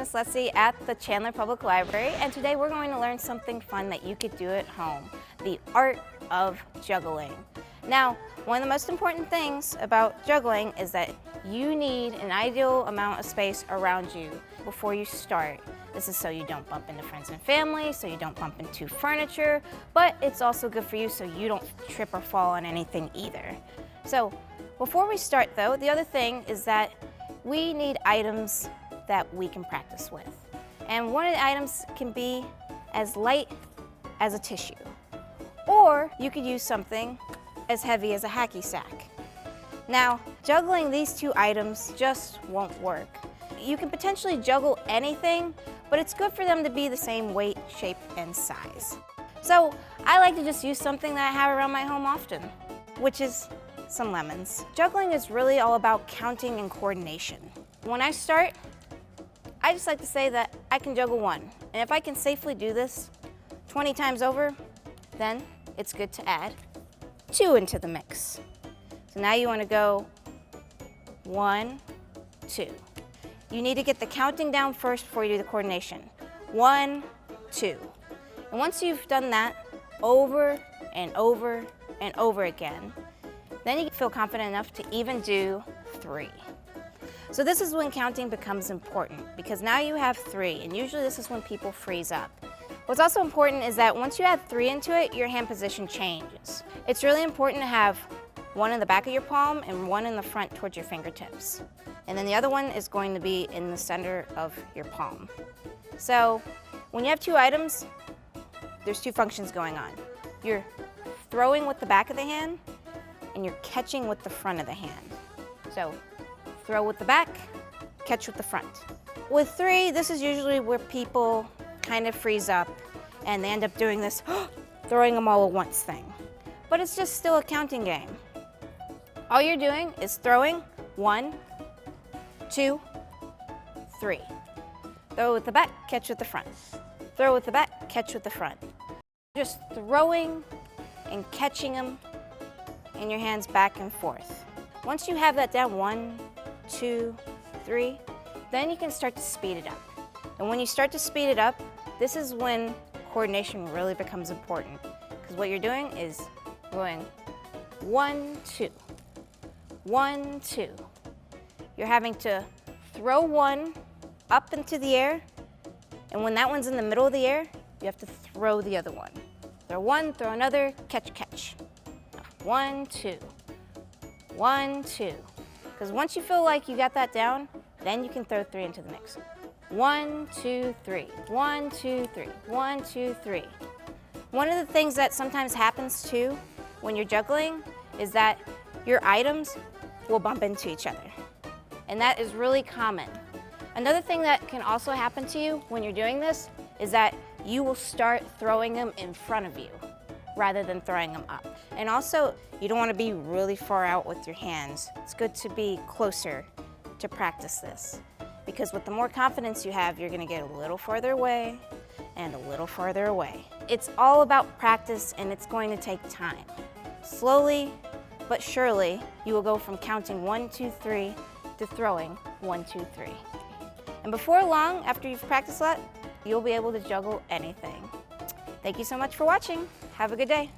Miss Lessie at the Chandler Public Library, and today we're going to learn something fun that you could do at home, the art of juggling. Now, one of the most important things about juggling is that you need an ideal amount of space around you before you start. This is so you don't bump into friends and family, so you don't bump into furniture, but it's also good for you so you don't trip or fall on anything either. So, before we start though, the other thing is that we need items that we can practice with. And one of the items can be as light as a tissue. Or you could use something as heavy as a hacky sack. Now, juggling these two items just won't work. You can potentially juggle anything, but it's good for them to be the same weight, shape, and size. So I like to just use something that I have around my home often, which is some lemons. Juggling is really all about counting and coordination. When I start, I just like to say that I can juggle one. And if I can safely do this 20 times over, then it's good to add 2 into the mix. So now you want to go 1, 2. You need to get the counting down first before you do the coordination. 1, 2. And once you've done that over and over and over again, then you feel confident enough to even do 3. So this is when counting becomes important, because now you have 3, and usually this is when people freeze up. What's also important is that once you add 3 into it, your hand position changes. It's really important to have 1 in the back of your palm and 1 in the front towards your fingertips. And then the other one is going to be in the center of your palm. So when you have 2 items, there's 2 functions going on. You're throwing with the back of the hand, and you're catching with the front of the hand. So throw with the back, catch with the front. With 3, this is usually where people kind of freeze up and they end up doing this throwing them all at once thing. But it's just still a counting game. All you're doing is throwing 1, 2, 3. Throw with the back, catch with the front. Throw with the back, catch with the front. Just throwing and catching them in your hands back and forth. Once you have that down 1, 2, 3, then you can start to speed it up. And when you start to speed it up, this is when coordination really becomes important. Because what you're doing is going 1, 2, 1, 2. You're having to throw 1 up into the air, and when that one's in the middle of the air, you have to throw the other one. Throw 1, throw another, catch, catch. 1, 2, 1, 2. Because once you feel like you got that down, then you can throw 3 into the mix. 1, 2, 3, 1, 2, 3, 1, 2, 3. One of the things that sometimes happens too when you're juggling is that your items will bump into each other. And that is really common. Another thing that can also happen to you when you're doing this is that you will start throwing them in front of you rather than throwing them up. And also, you don't want to be really far out with your hands. It's good to be closer to practice this, because with the more confidence you have, you're going to get a little farther away and a little farther away. It's all about practice, and it's going to take time. Slowly but surely, you will go from counting 1, 2, 3 to throwing 1, 2, 3. And before long, after you've practiced that, you'll be able to juggle anything. Thank you so much for watching. Have a good day.